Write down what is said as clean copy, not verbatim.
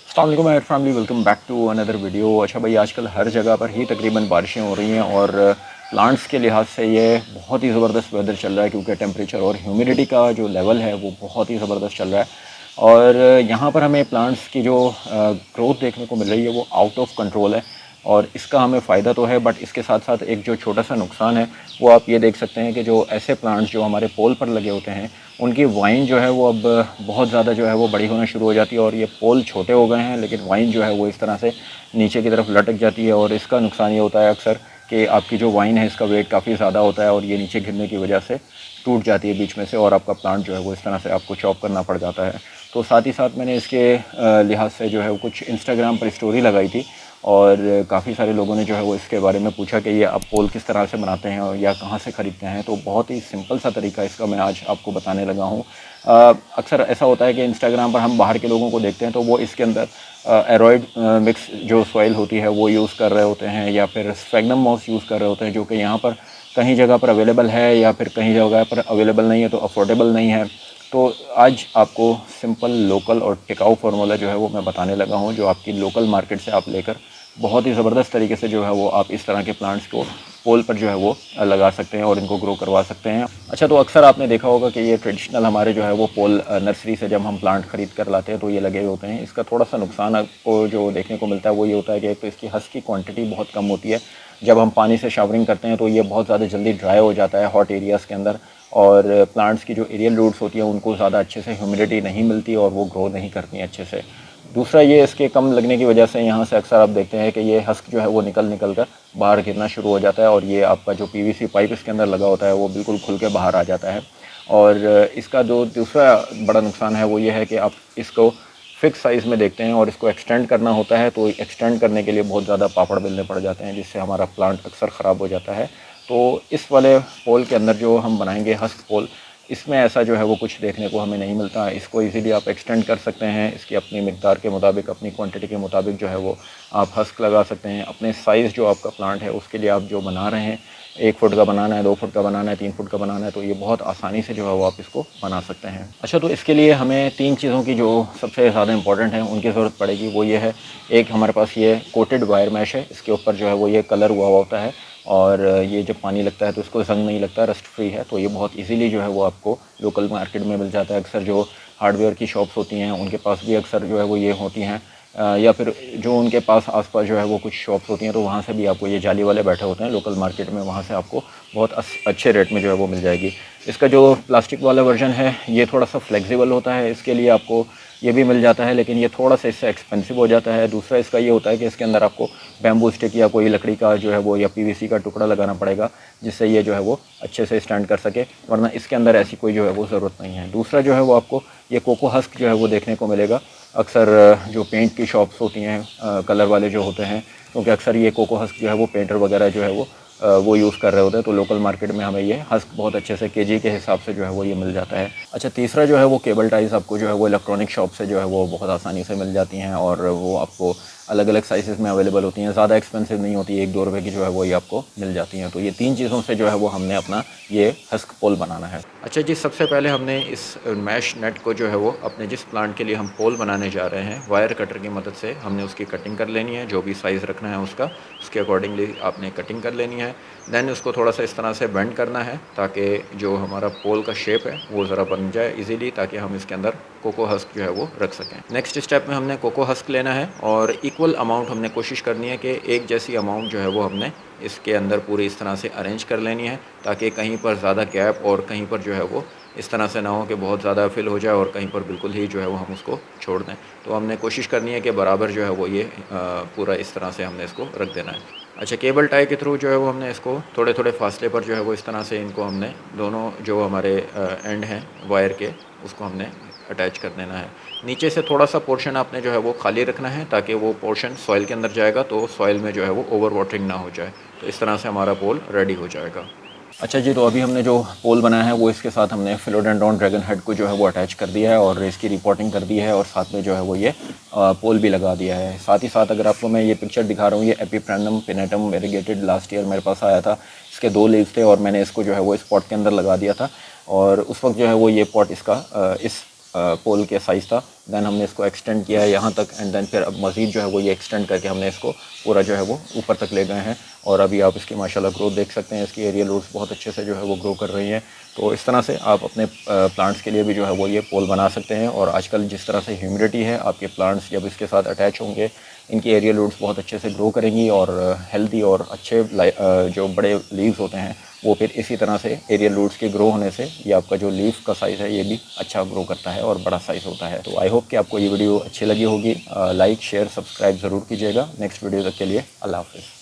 अस्सलाम वालेकुम my family, welcome back to another video. अच्छा भाई, आजकल हर जगह पर ही तकरीबन बारिशें हो रही हैं और प्लांट्स के लिहाज से ये बहुत ही ज़बरदस्त वेदर चल रहा है, क्योंकि टेम्परेचर और ह्यूमिडिटी का जो लेवल है वो बहुत ही ज़बरदस्त चल रहा है। और यहाँ पर हमें प्लांट्स की जो ग्रोथ देखने को मिल रही है वो आउट ऑफ कंट्रोल है। और इसका हमें फ़ायदा तो है, बट इसके साथ साथ एक जो छोटा सा नुकसान है वो आप ये देख सकते हैं कि जो ऐसे प्लांट्स जो हमारे पोल पर लगे होते हैं उनकी वाइन जो है वो अब बहुत ज़्यादा जो है वो बड़ी होना शुरू हो जाती है। और ये पोल छोटे हो गए हैं लेकिन वाइन जो है वो इस तरह से नीचे की तरफ लटक जाती है। और इसका नुकसान ये होता है अक्सर कि आपकी जो वाइन है इसका वेट काफ़ी ज़्यादा होता है और ये नीचे गिरने की वजह से टूट जाती है बीच में से, और आपका प्लांट जो है वो इस तरह से आपको चॉप करना पड़ जाता है। तो साथ ही साथ मैंने इसके लिहाज से जो है वो कुछ इंस्टाग्राम पर स्टोरी लगाई थी, और काफ़ी सारे लोगों ने जो है वो इसके बारे में पूछा कि ये आप पोल किस तरह से बनाते हैं या कहाँ से ख़रीदते हैं। तो बहुत ही सिंपल सा तरीका इसका मैं आज आपको बताने लगा हूँ। अक्सर ऐसा होता है कि इंस्टाग्राम पर हम बाहर के लोगों को देखते हैं तो वो इसके अंदर एरोइड मिक्स जो सॉइल होती है वो यूज़ कर रहे होते हैं, या फिर स्फेगनम मॉस यूज़ कर रहे होते हैं, जो कि यहाँ पर कहीं जगह पर अवेलेबल है या फिर कहीं जगह पर अवेलेबल नहीं है, तो अफोर्डेबल नहीं है। तो आज आपको सिंपल, लोकल और टिकाऊ फार्मूला जो है वो मैं बताने लगा हूँ, जो आपकी लोकल मार्केट से आप लेकर बहुत ही ज़बरदस्त तरीके से जो है वो आप इस तरह के प्लांट्स को पोल पर जो है वो लगा सकते हैं और इनको ग्रो करवा सकते हैं। अच्छा, तो अक्सर आपने देखा होगा कि ये ट्रेडिशनल हमारे जो है वो पोल नर्सरी से जब हम प्लांट ख़रीद कर लाते हैं तो ये लगे होते हैं। इसका थोड़ा सा नुकसान आपको जो देखने को मिलता है वो ये होता है कि एक तो इसकी हस्क की क्वांटिटी बहुत कम होती है। जब हम पानी से शावरिंग करते हैं तो ये बहुत ज़्यादा जल्दी ड्राई हो जाता है हॉट एरियाज़ के अंदर, और प्लांट्स की जो एरियल रूट्स होती हैं उनको ज़्यादा अच्छे से ह्यूमिडिटी नहीं मिलती और वो ग्रो नहीं करती हैं अच्छे से। दूसरा, ये इसके कम लगने की वजह से यहाँ से अक्सर आप देखते हैं कि ये हस्क जो है वो निकल निकल कर बाहर गिरना शुरू हो जाता है, और ये आपका जो पीवीसी पाइप इसके अंदर लगा होता है वो बिल्कुल खुल के बाहर आ जाता है। और इसका जो दूसरा बड़ा नुकसान है वो ये है कि आप इसको फ़िक्स साइज़ में देखते हैं और इसको एक्सटेंड करना होता है, तो एक्सटेंड करने के लिए बहुत ज़्यादा पापड़ बेलने पड़ जाते हैं, जिससे हमारा प्लांट अक्सर ख़राब हो जाता है। तो इस वाले पोल के अंदर जो हम बनाएंगे हस्क पोल, इसमें ऐसा जो है वो कुछ देखने को हमें नहीं मिलता। इसको इजीली आप एक्सटेंड कर सकते हैं, इसकी अपनी मिक़दार के मुताबिक, अपनी क्वांटिटी के मुताबिक जो है वो आप हस्क लगा सकते हैं। अपने साइज़ जो आपका प्लांट है उसके लिए आप जो बना रहे हैं, 1 फुट का बनाना है, 2 फुट का बनाना है, 3 फुट का बनाना है, तो ये बहुत आसानी से जो है वो आप इसको बना सकते हैं। अच्छा, तो इसके लिए हमें 3 चीज़ों की जो सबसे ज़्यादा इंपॉर्टेंट है उनकी ज़रूरत पड़ेगी। वो ये है, एक हमारे पास ये कोटेड वायर मैश है, इसके ऊपर जो है वो ये कलर हुआ होता है, और ये जब पानी लगता है तो इसको जंग नहीं लगता, रस्ट फ्री है। तो ये बहुत इजीली जो है वो आपको लोकल मार्केट में मिल जाता है। अक्सर जो हार्डवेयर की शॉप्स होती हैं उनके पास भी अक्सर जो है वो ये होती हैं, या फिर जो उनके पास आसपास जो है वो कुछ शॉप्स होती हैं तो वहाँ से भी आपको ये जाली वाले बैठे होते हैं लोकल मार्केट में, वहाँ से आपको बहुत अच्छे रेट में जो है वो मिल जाएगी। इसका जो प्लास्टिक वाला वर्जन है ये थोड़ा सा फ्लेक्सिबल होता है, इसके लिए आपको ये भी मिल जाता है, लेकिन ये थोड़ा सा इससे एक्सपेंसिव हो जाता है। दूसरा इसका ये होता है कि इसके अंदर आपको बैम्बू स्टिक या कोई लकड़ी का जो है वो या पीवीसी का टुकड़ा लगाना पड़ेगा, जिससे ये जो है वो अच्छे से स्टैंड कर सके, वरना इसके अंदर ऐसी कोई जो है वो ज़रूरत नहीं है। दूसरा जो है वो आपको ये कोको हस्क जो है वो देखने को मिलेगा अक्सर जो पेंट की शॉप्स होती हैं कलर वाले जो होते हैं, क्योंकि अक्सर ये कोको हस्क जो है वो पेंटर वगैरह जो है वो यूज़ कर रहे होते हैं, तो लोकल मार्केट में हमें ये हस्क बहुत अच्छे से केजी के हिसाब से जो है वो ये मिल जाता है। अच्छा, तीसरा जो है वो केबल टाइज आपको जो है वो इलेक्ट्रॉनिक शॉप से जो है वो बहुत आसानी से मिल जाती हैं, और वो आपको अलग अलग साइज़ में अवेलेबल होती हैं, ज़्यादा एक्सपेंसिव नहीं होती, 1-2 रुपये की जो है वो ये आपको मिल जाती हैं। तो ये 3 चीज़ों से जो है वो हमने अपना ये हस्क पोल बनाना है। अच्छा जी, सबसे पहले हमने इस मैश नेट को जो है वो अपने जिस प्लांट के लिए हम पोल बनाने जा रहे हैं, वायर कटर की मदद से हमने उसकी कटिंग कर लेनी है। जो भी साइज़ रखना है उसका, उसके अकॉर्डिंगली आपने कटिंग कर लेनी है। देन उसको थोड़ा सा इस तरह से बेंड करना है ताकि जो हमारा पोल का शेप है वो ज़रा बन जाए इजीली, ताकि हम इसके अंदर कोको हस्क जो है वो रख सकें। नेक्स्ट स्टेप में हमने कोको हस्क लेना है और इक्वल अमाउंट हमने कोशिश करनी है कि एक जैसी अमाउंट जो है वो हमने इसके अंदर पूरी इस तरह से अरेंज कर लेनी है, ताकि कहीं पर ज़्यादा गैप और कहीं पर जो है वो इस तरह से ना हो कि बहुत ज़्यादा फिल हो जाए और कहीं पर बिल्कुल ही जो है वो हम उसको छोड़ दें। तो हमने कोशिश करनी है कि बराबर जो है वो ये पूरा इस तरह से हमने इसको रख देना है। अच्छा, केबल टाई के थ्रू जो है वो हमने इसको थोड़े थोड़े फासले पर जो है वो इस तरह से इनको हमने दोनों जो हमारे एंड हैं वायर के, उसको हमने अटैच कर देना है। नीचे से थोड़ा सा पोर्शन आपने जो है वो खाली रखना है, ताकि वो पोर्शन सॉइल के अंदर जाएगा तो सॉइल में जो है वो ओवर वाटरिंग ना हो जाए। तो इस तरह से हमारा पोल रेडी हो जाएगा। अच्छा जी, तो अभी हमने जो पोल बनाया है वो इसके साथ हमने फिलोडेंड्रॉन ड्रैगन हेड को जो है वो अटैच कर दिया है और इसकी रिपोर्टिंग कर दी है, और साथ में जो है वो ये पोल भी लगा दिया है। साथ ही साथ अगर आपको मैं ये पिक्चर दिखा रहा हूँ, ये एपिप्रेनम पिनेटम वेरीगेटेड लास्ट ईयर मेरे पास आया था। इसके 2 लीव्स थे और मैंने इसको जो है वो इस पॉट के अंदर लगा दिया था, और उस वक्त जो है वो ये पॉट इसका इस पोल के साइज़ था। दैन हमने इसको एक्सटेंड किया है यहाँ तक, एंड देन फिर अब मज़ीद जो है वो ये एक्सटेंड करके हमने इसको पूरा जो है वो ऊपर तक ले गए हैं। और अभी आप इसकी माशाल्लाह ग्रोथ देख सकते हैं, इसकी एरियल रूट्स बहुत अच्छे से जो है वो ग्रो कर रही हैं। तो इस तरह से आप अपने प्लांट्स के लिए भी जो है वो ये पोल बना सकते हैं। और आजकल जिस तरह से ह्यूमिडिटी है, आपके प्लांट्स जब इसके साथ अटैच होंगे, इनकी एरियल रूट्स बहुत अच्छे से ग्रो करेंगी और हेल्दी और अच्छे जो बड़े लीव्स होते हैं वो फिर इसी तरह से एरियल रूट्स के ग्रो होने से ये आपका जो लीफ का साइज़ है ये भी अच्छा ग्रो करता है और बड़ा साइज़ होता है। तो आई होप कि आपको ये वीडियो अच्छी लगी होगी। लाइक शेयर सब्सक्राइब ज़रूर कीजिएगा। नेक्स्ट वीडियो तक के लिए अल्लाह हाफ़िज़।